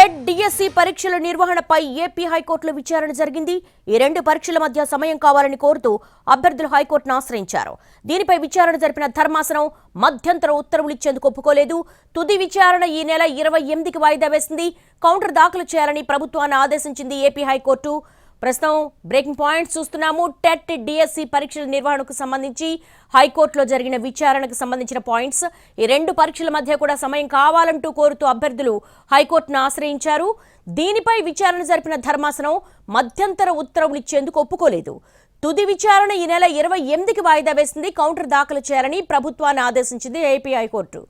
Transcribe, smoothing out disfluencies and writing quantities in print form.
TET DSC పరీక్షల నిర్వహణపై AP హైకోర్టులో విచారణ జరిగింది. ఈ రెండు పరీక్షల మధ్య సమయం కావాలని కోరుతూ అభ్యర్థులు హైకోర్టును ఆశ్రయించారు. దీనిపై విచారణ జరిపిన ధర్మాసనం మధ్యంతర ఉత్తర్వులు ఇచ్చేందుకు ఒప్పుకోలేదు. తుది విచారణ ఈ నెల 28కి వాయిదా వేసింది. కౌంటర్ దాఖలు చేయాలని ప్రభుత్వాన్ని ఆదేశించింది ఏపీ హైకోర్టు. ప్రస్తుతం బ్రేకింగ్ పాయింట్స్ చూస్తున్నాము. టెట్ డిఎస్సి పరీక్షల నిర్వహణకు సంబంధించి హైకోర్టులో జరిగిన విచారణకు సంబంధించిన పాయింట్స్. ఈ రెండు పరీక్షల మధ్య కూడా సమయం కావాలంటూ కోరుతూ అభ్యర్థులు హైకోర్టును ఆశ్రయించారు. దీనిపై విచారణ జరిపిన ధర్మాసనం మధ్యంతర ఉత్తర్వులు ఇచ్చేందుకు ఒప్పుకోలేదు. తుది విచారణ ఈ నెల 28కి వాయిదా వేసింది. కౌంటర్ దాఖలు చేయాలని ప్రభుత్వాన్ని ఆదేశించింది ఏపీ హైకోర్టు.